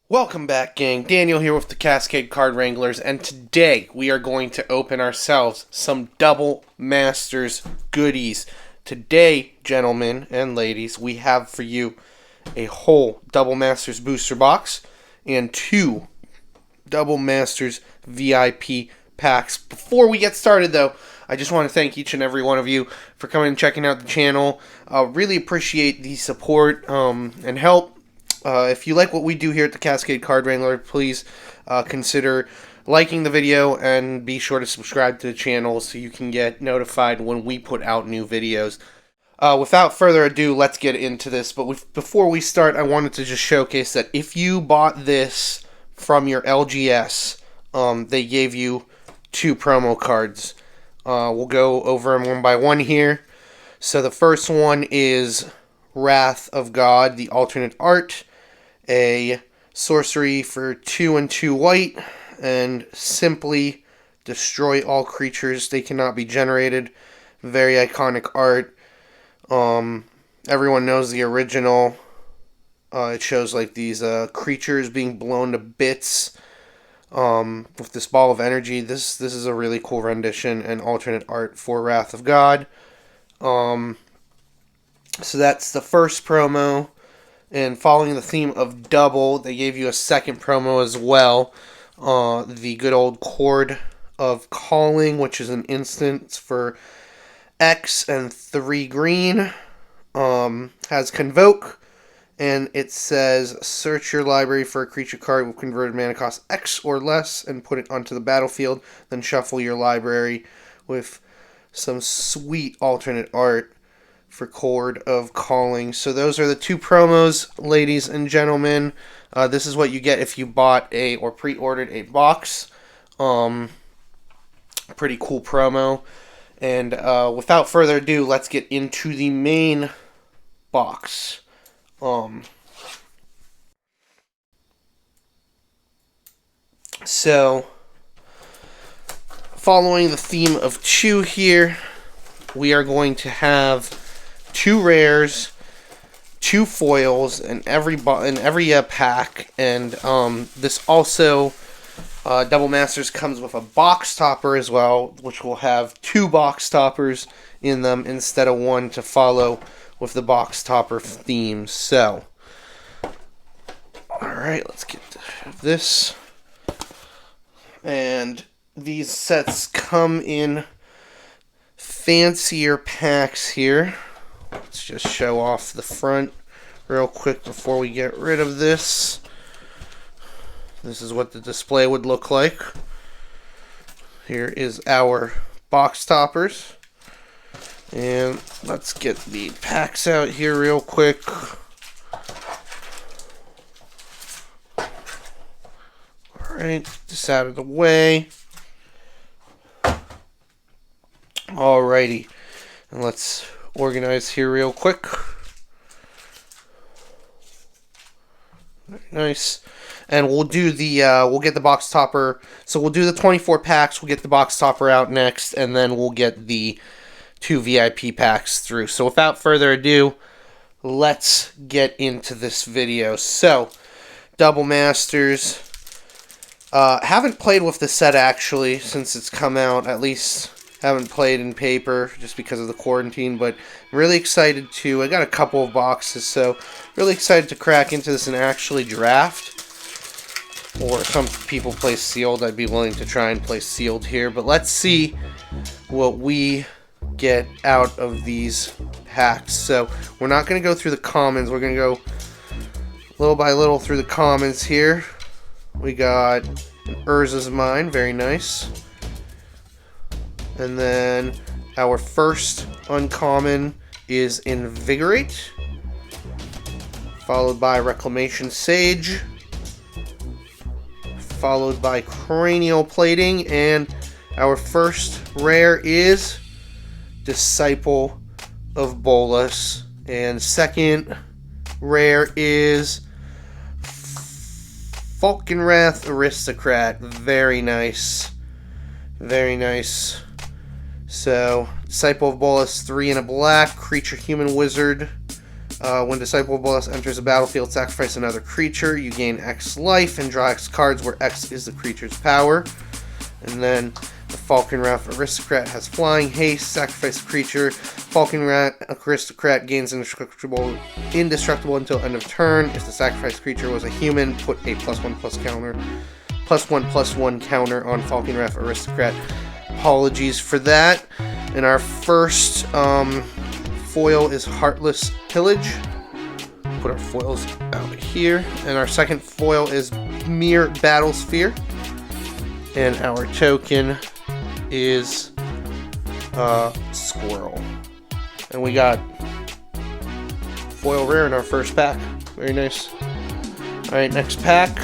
Welcome back, gang. Daniel here with the Cascade Card Wranglers, and today we are going to open ourselves some Double Masters goodies. Today, gentlemen and ladies, we have for you a whole Double Masters booster box and two Double Masters VIP packs. Before we get started, though, I just want to thank each and every one of you for coming and checking out the channel. Really appreciate the support and help. If you like what we do here at the Cascade Card Wrangler, please consider liking the video and be sure to subscribe to the channel so you can get notified when we put out new videos. Without further ado, let's get into this. But before we start, I wanted to just showcase that if you bought this from your LGS, they gave you two promo cards. We'll go over them one by one here. So the first one is Wrath of God, the alternate art. A sorcery for 2 and 2 white, and simply destroy all creatures. They cannot be generated. Very iconic art. Everyone knows the original. It shows like these creatures being blown to bits with this ball of energy. This is a really cool rendition and alternate art for Wrath of God. So that's the first promo. And following the theme of double, they gave you a second promo as well. The good old Chord of Calling, which is an instant for X and 3 green. Has Convoke, and it says search your library for a creature card with converted mana cost X or less and put it onto the battlefield. Then shuffle your library with some sweet alternate art for Chord of Calling. So those are the two promos, ladies and gentlemen. This is what you get if you bought or pre-ordered a box. Pretty cool promo. And without further ado, let's get into the main box. So, following the theme of Chew here, we are going to have 2 rares, 2 foils in every pack, and this also Double Masters comes with a box topper as well, which will have 2 box toppers in them instead of 1 to follow with the box topper theme. So, all right, let's get this. And these sets come in fancier packs here. Let's just show off the front real quick before we get rid of this. This is what the display would look like. Here is our box toppers. And let's get the packs out here real quick. Alright, get this out of the way. Alrighty. And let's organize here real quick. Very nice. And we'll do the we'll get the box topper. So we'll do the 24 packs, we'll get the box topper out next, and then we'll get the 2 VIP packs through. So without further ado, let's get into this video. So, Double Masters. Haven't played with the set actually since it's come out, at least haven't played in paper just because of the quarantine, but I'm really excited to. I got a couple of boxes, so really excited to crack into this and actually draft. Or some people play sealed. I'd be willing to try and play sealed here, but let's see what we get out of these packs. So we're not going to go through the commons. We're going to go little by little through the commons here. We got Urza's Mine, very nice. And then our first uncommon is Invigorate, followed by Reclamation Sage, followed by Cranial Plating, and our first rare is Disciple of Bolas, and second rare is Falkenrath Aristocrat. Very nice. Very nice. So, Disciple of Bolas, 3 and a black, creature, human, wizard. When Disciple Boss enters a battlefield, sacrifice another creature. You gain X life and draw X cards, where X is the creature's power. And then the Falkenrath Aristocrat has flying, haste, sacrifice a creature. Falkenrath Aristocrat gains indestructible until end of turn. If the sacrificed creature was a human, put a +1/+1 counter on Falkenrath Aristocrat. Apologies for that. And our first foil is Heartless Pillage. Put our foils out here. And our second foil is Mere Battlesphere. And our token is Squirrel. And we got foil rare in our first pack. Very nice. Alright, next pack.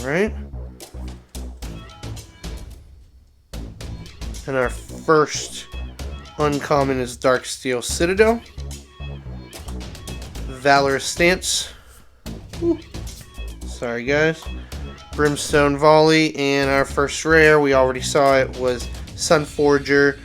Alright. And our first uncommon is Darksteel Citadel. Valorous Stance. Ooh. Sorry guys. Brimstone Volley. And our first rare, we already saw it, was Sunforger.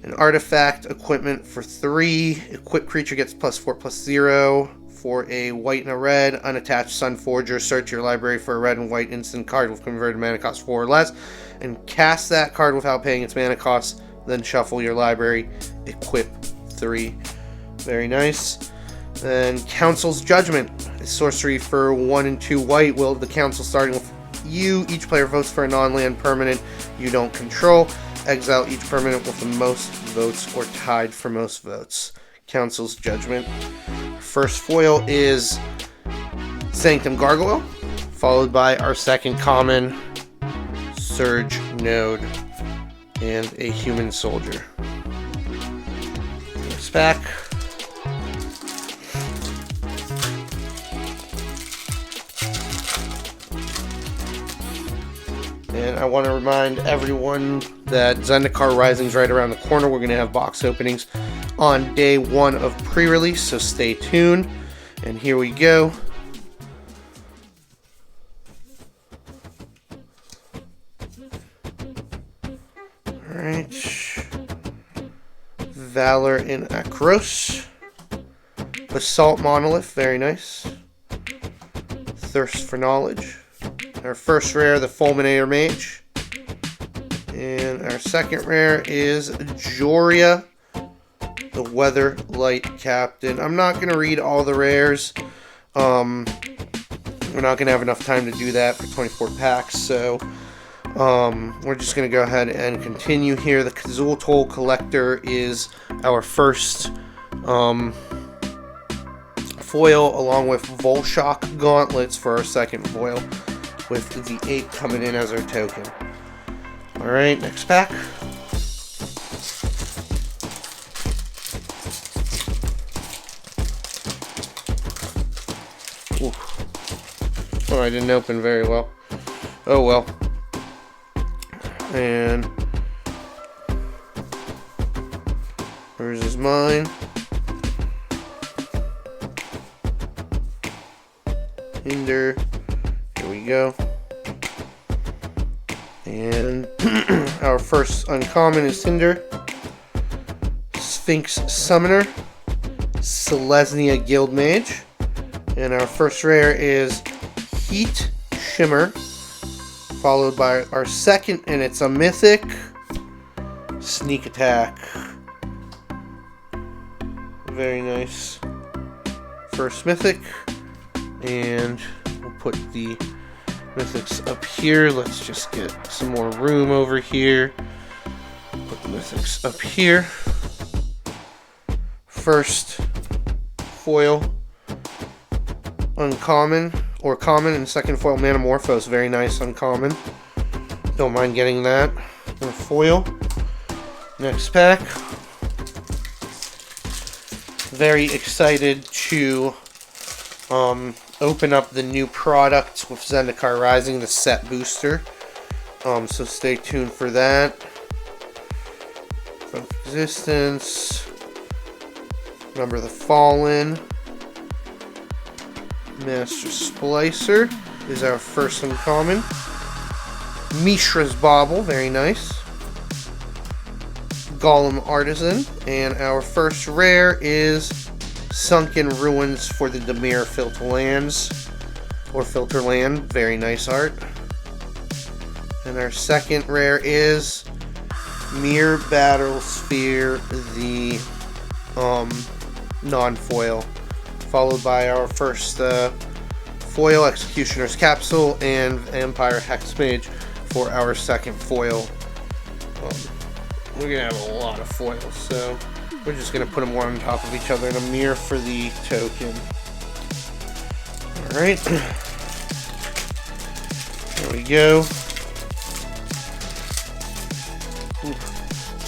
An artifact equipment for 3. Equipped creature gets +4/+0. For a white and a red, unattached Sunforger, search your library for a red and white instant card with converted mana cost 4 or less, and cast that card without paying its mana cost, then shuffle your library, equip 3. Very nice. Then Council's Judgment, a sorcery for 1 and 2 white. Will of the Council starting with you. Each player votes for a non-land permanent you don't control. Exile each permanent with the most votes or tied for most votes. Council's Judgment. First foil is Sanctum Gargoyle, followed by our second common, Surge Node, and a Human Soldier. Next pack. And I want to remind everyone that Zendikar Rising is right around the corner. We're going to have box openings on day 1 of pre-release, so stay tuned. And here we go. Alright. Valor in Akros. Basalt Monolith, very nice. Thirst for Knowledge. Our first rare, the Fulminator Mage. And our second rare is Joria, the Weatherlight Captain. I'm not going to read all the rares. We're not going to have enough time to do that for 24 packs, so we're just going to go ahead and continue here. The Kazul-Tol Collector is our first foil, along with Volshock Gauntlets for our second foil, with the 8 coming in as our token. Alright, next pack. Ooh. Oh, I didn't open very well. Oh well. And hers is mine. Hinder. Here we go. And our first uncommon is Hinder. Sphinx Summoner. Selesnya Guildmage. And our first rare is Heat Shimmer, followed by our second, and it's a mythic, Sneak Attack. Very nice. First mythic, and we'll put the mythics up here. Let's just get some more room over here. Put the mythics up here. First foil, uncommon or common, and second foil, Manamorphose. Very nice uncommon. Don't mind getting that. And a foil. Next pack. Very excited to open up the new product with Zendikar Rising, the set booster. So stay tuned for that. From Existence. Number the Fallen. Master Splicer is our first uncommon. Mishra's Bauble, very nice. Golem Artisan. And our first rare is Sunken Ruins for the Dimir Filterlands. Or Filterland, very nice art. And our second rare is Myr Battlesphere, the non-foil, followed by our first foil, Executioner's Capsule, and Empire Hexmage for our second foil. We're gonna have a lot of foils, so we're just gonna put them one on top of each other, and a Myr for the token. All right, there we go.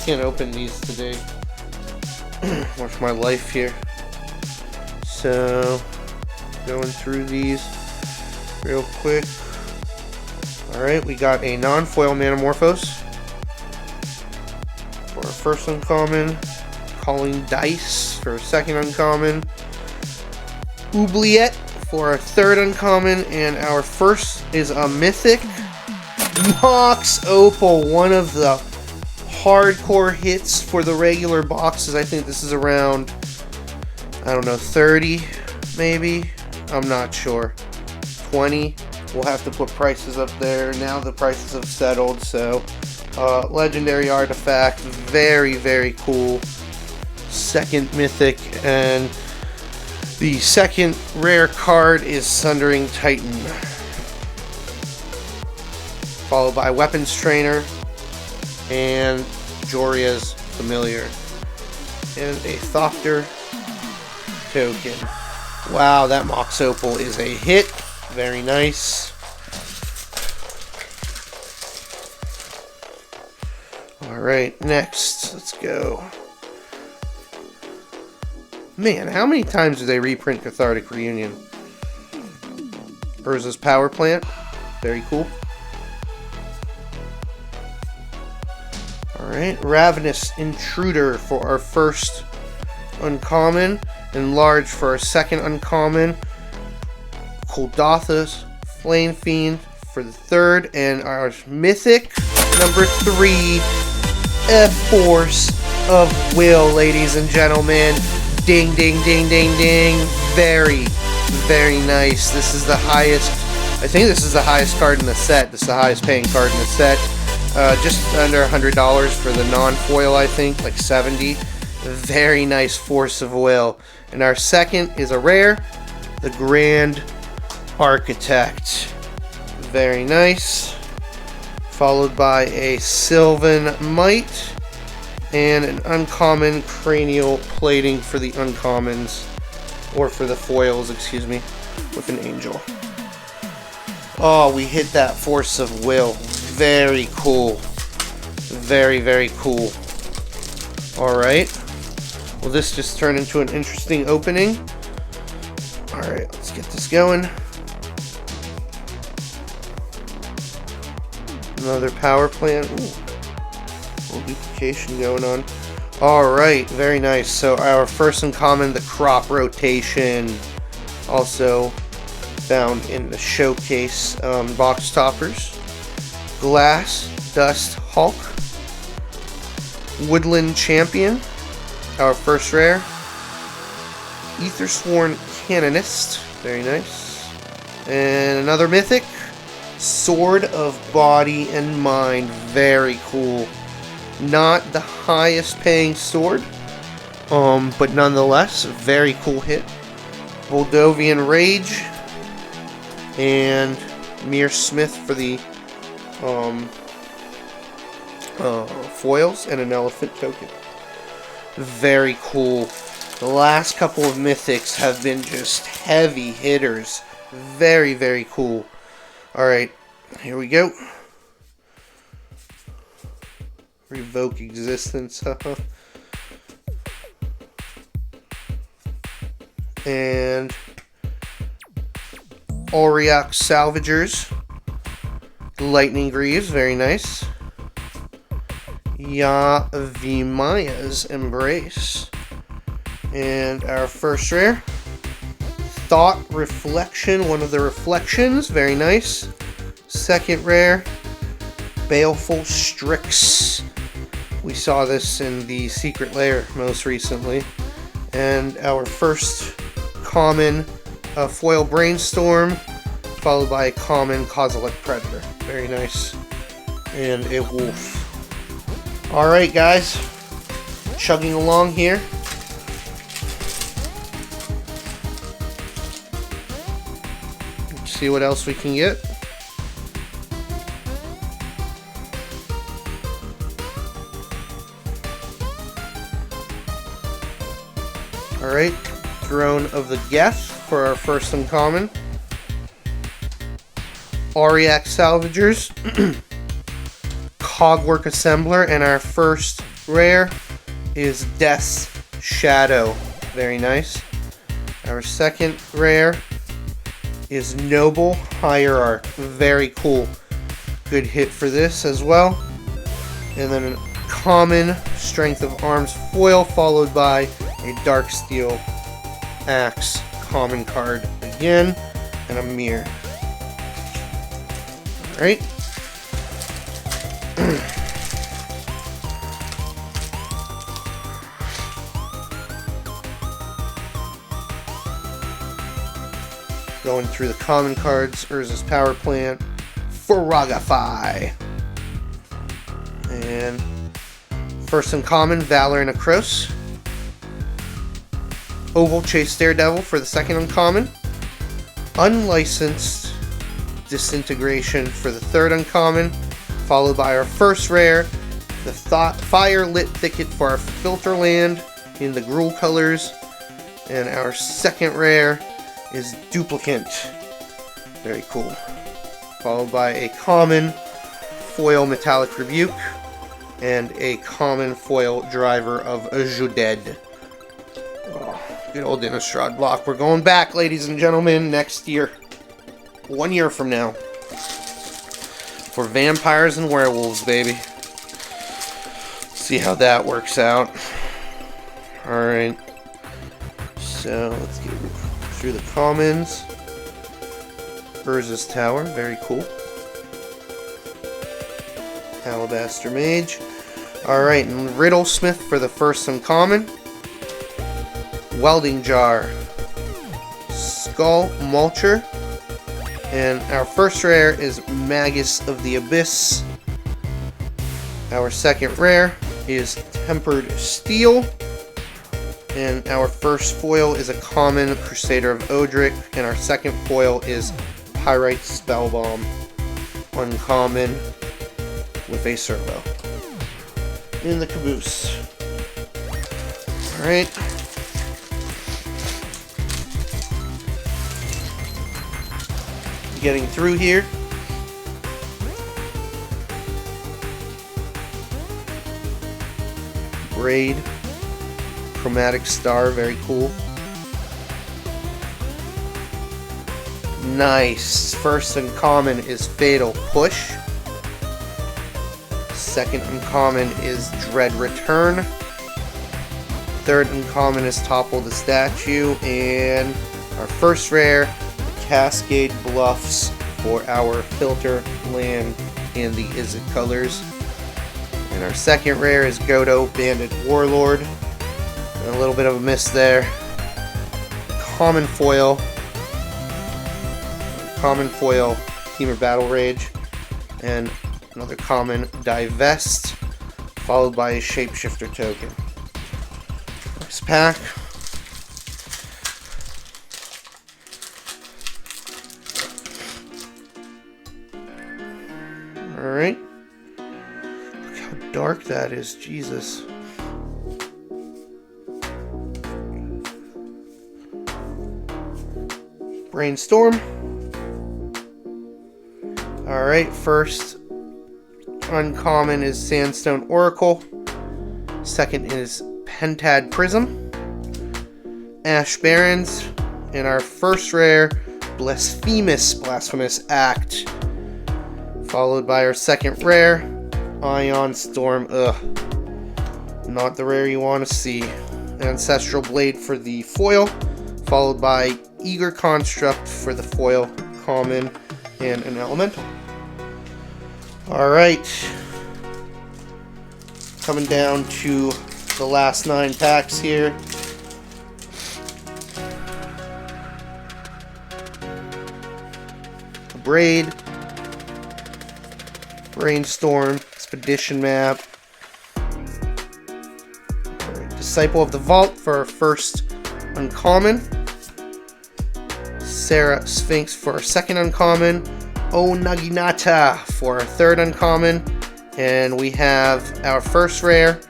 Can't open these today. Watch my life here. So, going through these real quick. Alright, we got a non-foil Manamorphose for our first uncommon. Calling Dice for our second uncommon. Oubliette for our third uncommon. And our first is a Mythic Mox Opal, one of the hardcore hits for the regular boxes. I think this is around, I don't know, 30 maybe, I'm not sure, 20. We'll have to put prices up there. Now the prices have settled. So legendary artifact, very, very cool. Second mythic, and the second rare card is Sundering Titan, followed by Weapons Trainer and Joria's Familiar, and a Thopter token. Wow, that Mox Opal is a hit. Very nice. Alright, next, let's go. Man, how many times do they reprint Cathartic Reunion? Urza's Power Plant, very cool. Alright, Ravenous Intruder for our first uncommon. Enlarge for our second uncommon. Kuldotha's Flame Fiend for the third. And our mythic, number 3, a Force of Will, ladies and gentlemen. Ding, ding, ding, ding, ding. Very, very nice. This is the highest, I think this is the highest card in the set. This is the highest paying card in the set. Just under $100 for the non-foil, I think, like 70. Very nice Force of Will. And our second is a rare, the Grand Architect. Very nice. Followed by a Sylvan Might and an uncommon Cranial Plating for the uncommons, or for the foils, excuse me, with an Angel. Oh, we hit that Force of Will. Very cool. Very, very cool. Alright. Well, this just turned into an interesting opening. Alright, let's get this going. Another power plant. Ooh. A little duplication going on. Alright, very nice. So our first uncommon, the Crop Rotation. Also found in the showcase box toppers. Glass Dust Hulk. Woodland Champion, our first rare. Aethersworn Canonist, very nice. And another mythic, Sword of Body and Mind, very cool. Not the highest paying sword, but nonetheless, very cool hit. Moldovan Rage, and Mir Smith for the foils, and an Elephant token. Very cool. The last couple of mythics have been just heavy hitters. Very, very cool. Alright, here we go. Revoke Existence. And Auriok Salvagers. Lightning Greaves, very nice. Yavimaya Embrace. And our first rare, Thought Reflection, one of the reflections, very nice. Second rare, Baleful Strix. We saw this in the Secret Lair most recently. And our first common, foil Brainstorm, followed by a common Kozilek Predator. Very nice. And a wolf. Alright guys, chugging along here. Let's see what else we can get. Alright, Throne of the Geth for our first uncommon. Auriac Salvagers. Cogwork Assembler, and our first rare is Death's Shadow. Very nice. Our second rare is Noble Hierarch. Very cool. Good hit for this as well. And then a common Strength of Arms foil, followed by a Darksteel Axe common card again, and a mirror. Alright. Going through the common cards, Urza's Power Plant, Frogify. And first uncommon, Valor and Akros. Oval Chase Daredevil for the second uncommon. Unlicensed Disintegration for the third uncommon, followed by our first rare, the Fire Lit Thicket for our filter land in the Gruul colors, and our second rare is Duplicant. Very cool. Followed by a common foil Metallic Rebuke and a common foil Driver of Juded. Oh, good old Innistrad block. We're going back, ladies and gentlemen, next year. 1 year from now. For vampires and werewolves, baby. See how that works out. Alright. So, let's get through the commons. Urza's Tower, very cool. Alabaster Mage. Alright, and Riddlesmith for the first uncommon. Welding Jar. Skull Mulcher. And our first rare is Magus of the Abyss. Our second rare is Tempered Steel. And our first foil is a common Crusader of Odric. And our second foil is Pyrite Spellbomb. Uncommon with a servo. In the caboose. Alright. Getting through here. Braid. Chromatic Star, very cool. Nice. First uncommon is Fatal Push. Second uncommon is Dread Return. Third uncommon is Topple the Statue. And our first rare, Cascade Bluffs for our filter land in the Izzet colors. And our second rare is Godo Bandit Warlord. And a little bit of a miss there. Common foil Temur Battle Rage, and another common Divest, followed by a Shapeshifter token. Next pack. Alright. Look how dark that is, Jesus. Brainstorm. Alright, first uncommon is Sandstone Oracle. Second is Pentad Prism. Ash Barrens. And our first rare, Blasphemous Act. Followed by our second rare, Ion Storm. Ugh. Not the rare you want to see. Ancestral Blade for the foil, followed by Eager Construct for the foil, common, and an elemental. Alright. Coming down to the last 9 packs here. A Braid, Brainstorm, Expedition Map, Disciple of the Vault for our first uncommon, Sarah Sphinx for our second uncommon, O Naginata for our third uncommon, and we have our first rare,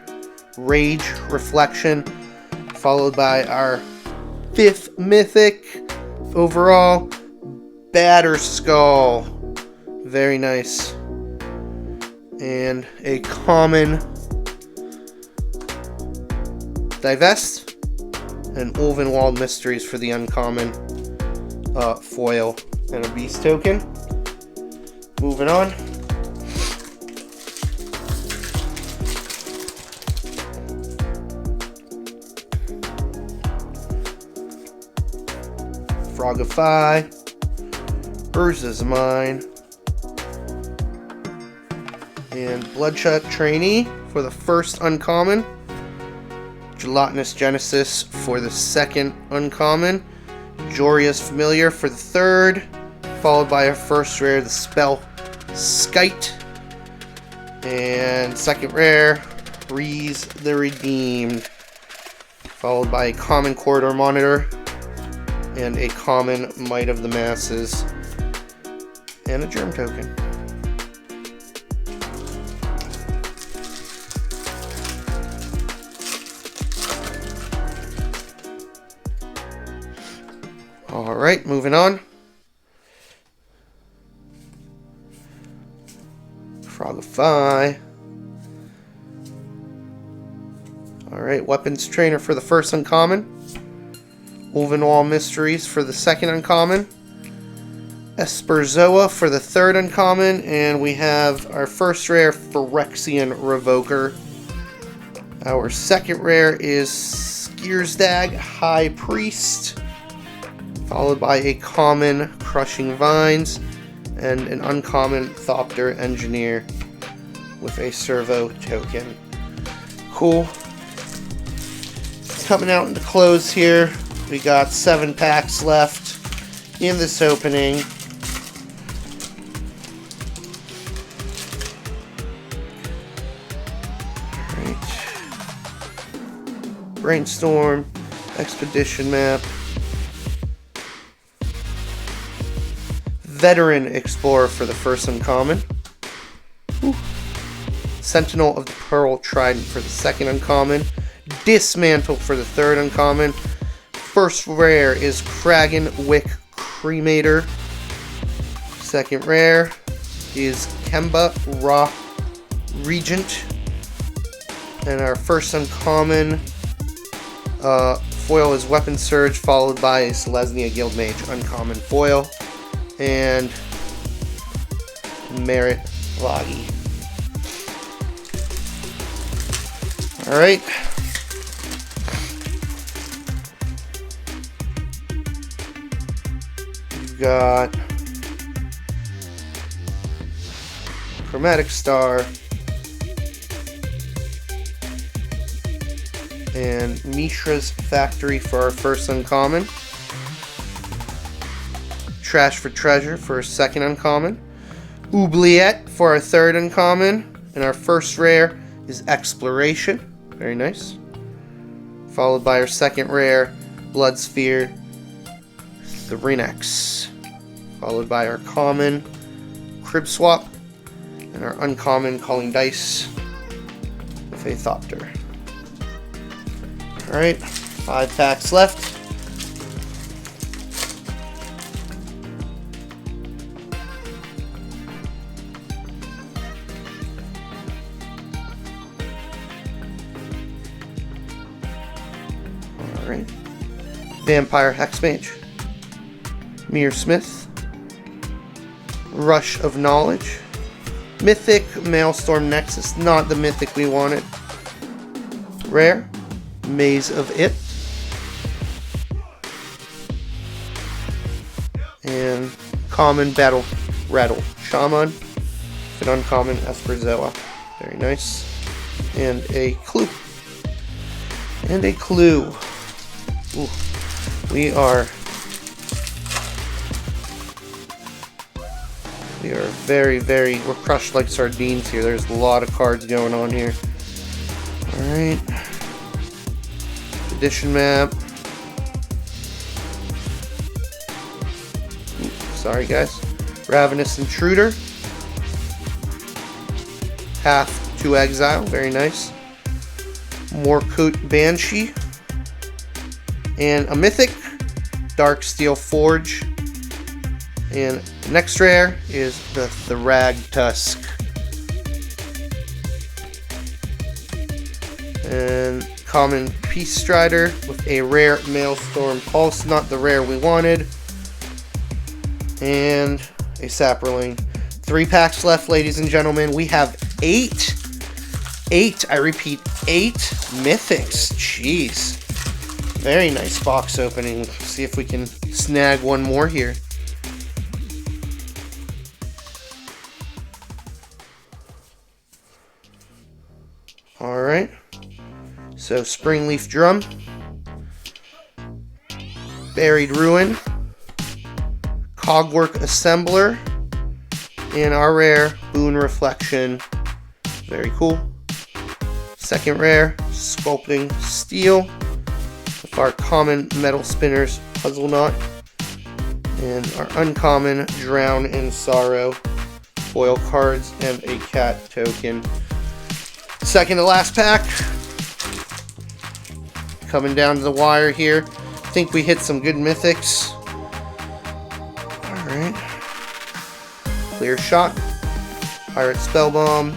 Rage Reflection, followed by our 5th mythic overall, Batterskull. Very nice. And a common Divest, and Ulvenwald Mysteries for the uncommon foil, and a beast token. Moving on. Frogify, Urza's Mine, and Bloodshot Trainee for the first uncommon, Gelatinous Genesis for the second uncommon, Joria's Familiar for the third, followed by our first rare, the Spell Skite, and second rare, Reese the Redeemed, followed by a common Corridor Monitor, and a common Might of the Masses, and a Germ token. Alright, moving on. Frogify. Alright, Weapons Trainer for the first uncommon. Ulvenwald Mysteries for the second uncommon. Esperzoa for the third uncommon. And we have our first rare, Phyrexian Revoker. Our second rare is Skiersdag High Priest, followed by a common Crushing Vines, and an uncommon Thopter Engineer with a Servo token. Cool. Coming out into close here. We got 7 packs left in this opening. Alright. Brainstorm, Expedition Map, Veteran Explorer for the first uncommon. Ooh. Sentinel of the Pearl Trident for the second uncommon. Dismantle for the third uncommon. First rare is Kragan Wick Cremator. Second rare is Kemba Ra Regent. And our first uncommon foil is Weapon Surge, followed by a Selesnya Guildmage uncommon foil, and Merit Loggy. Alright. We've got Chromatic Star and Mishra's Factory for our first uncommon. Trash for Treasure for our second uncommon. Oubliette for our third uncommon. And our first rare is Exploration. Very nice. Followed by our second rare, Bloodsphere Thrinax. Followed by our common, Crib Swap. And our uncommon, Calling Dice with a Thopter. Alright, 5 packs left. Alright. Vampire Hexmage. Mir Smith. Rush of Knowledge. Mythic Maelstrom Nexus. Not the mythic we wanted. Rare. Maze of It. And common Battle Rattle Shaman. An uncommon Esperzoa. Very nice. And a clue. And a clue. Ooh. We are very, we're crushed like sardines here. There's a lot of cards going on here. Alright. Edition map. Ooh, sorry guys. Ravenous Intruder. Path to Exile. Very nice. Morkut Banshee. And a mythic. Darksteel Forge. And next rare is the Thrag Tusk. And common Peace Strider with a rare Maelstrom Pulse, not the rare we wanted. And a Saproling. 3 packs left, ladies and gentlemen. We have 8, I repeat, 8 mythics. Jeez. Very nice box opening. Let's see if we can snag one more here. Alright, so Springleaf Drum, Buried Ruin, Cogwork Assembler, and our rare Boon Reflection. Very cool. Second rare, Sculpting Steel, with our common Metal Spinners Puzzle Knot, and our uncommon Drown in Sorrow, foil cards, and a cat token. Second to last pack. Coming down to the wire here. I think we hit some good mythics. Alright. Clear Shot. Pirate Spellbomb.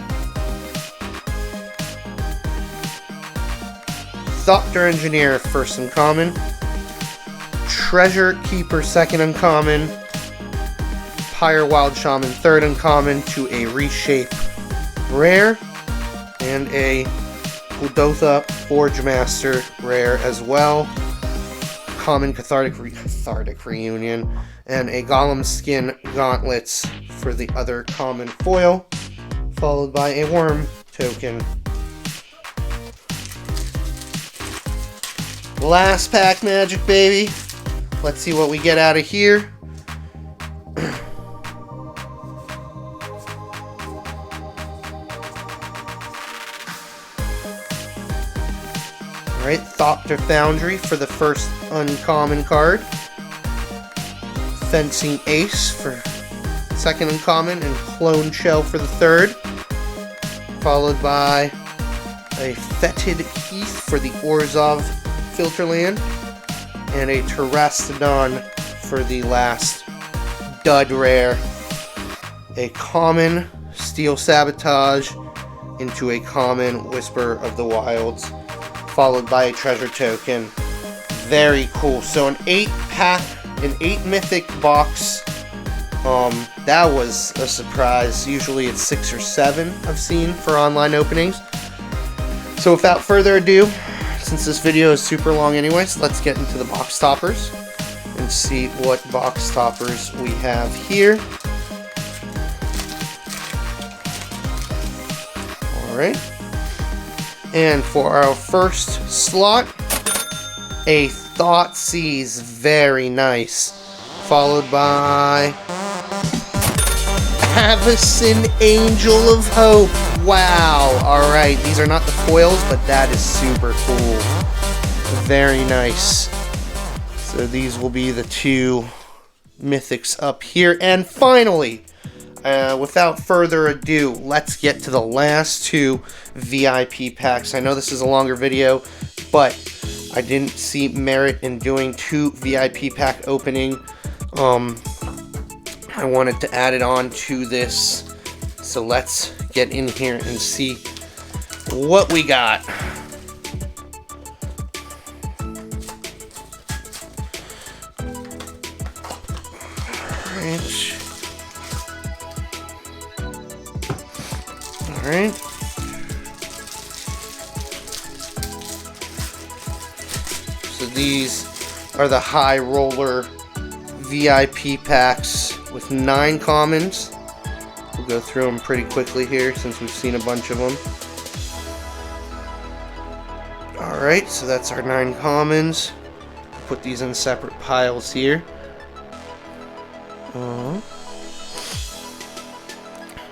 Thopter Engineer, first uncommon. Treasure Keeper, second uncommon. Pyre Wild Shaman, third uncommon, to a Reshape rare. And a Kuldotha Forge Master rare as well. Common Cathartic Reunion. And a Golem Skin Gauntlets for the other common foil. Followed by a Worm token. Last pack magic, baby. Let's see what we get out of here. Alright, Thopter Foundry for the first uncommon card. Fencing Ace for second uncommon, and Clone Shell for the third. Followed by a Fetid Heath for the Orzhov Filterland. And a Terastodon for the last dud rare. A common Steel Sabotage into a common Whisper of the Wilds, followed by a treasure token. Very cool. So an 8-pack, an 8 mythic box. That was a surprise. Usually it's 6 or 7 I've seen for online openings. So without further ado, since this video is super long anyways, let's get into the box toppers and see what box toppers we have here. Alright. And for our first slot, a Thoughtseize, very nice. Followed by Avacyn, Angel of Hope. Wow. Alright, these are not the foils, but that is super cool. Very nice. So these will be the 2 mythics up here. And finally, without further ado, let's get to the last 2 VIP packs. I know this is a longer video, but I didn't see merit in doing 2 VIP pack opening. I wanted to add it on to this. So let's get in here and see what we got. Alright. Alright. are the high roller VIP packs with 9 commons. We'll go through them pretty quickly here since we've seen a bunch of them. Alright, so that's our 9 commons. Put these in separate piles here.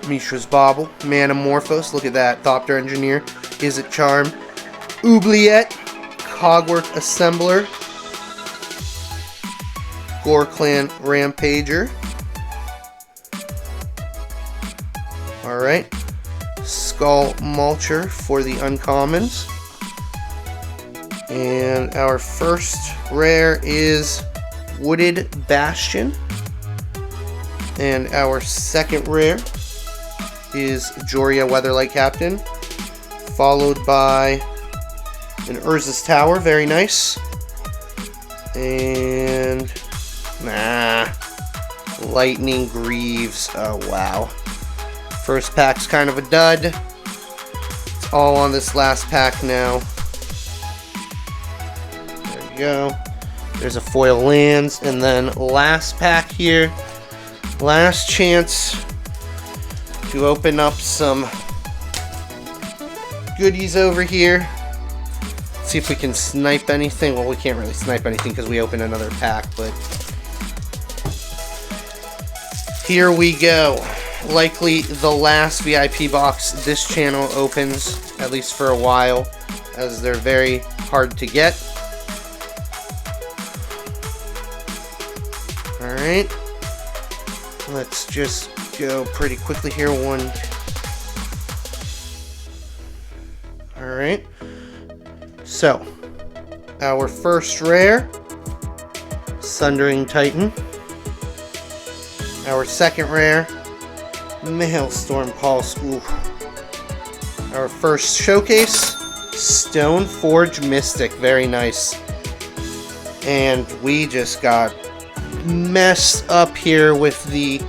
Mishra's Bauble, Manamorphose, look at that, Thopter Engineer, Izzet Charm, Oubliette, Cogwork Assembler, Goreclan Rampager. Alright, Skull Mulcher for the uncommons. And our first rare is Wooded Bastion. And our second rare is Joria Weatherlight Captain, followed by an Urza's Tower, very nice. And Lightning Greaves. Oh wow. First pack's kind of a dud. It's all on this last pack now. There you go. There's a foil lands, and then last pack here. Last chance to open up some goodies over here. See if we can snipe anything. Well, we can't really snipe anything because we opened another pack, but here we go. Likely the last VIP box this channel opens, at least for a while, as they're very hard to get. Alright. Let's just go pretty quickly here. Alright. So, our first rare, Sundering Titan. Our second rare, Maelstrom Pulse. Ooh. Our first showcase, Stoneforge Mystic. Very nice. And we just got messed up here with the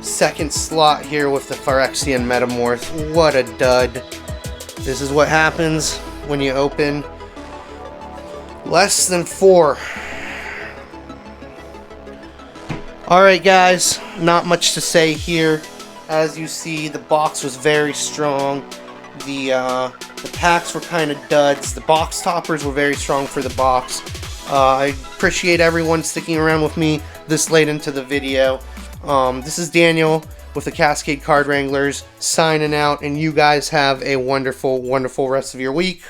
second slot here with the Phyrexian Metamorph. What a dud. This is what happens when you open less than 4. Alright guys, not much to say here. As you see, the box was very strong. The packs were kind of duds. The box toppers were very strong for the box. I appreciate everyone sticking around with me this late into the video. This is Daniel with the Cascade Card Wranglers signing out, and you guys have a wonderful, wonderful rest of your week.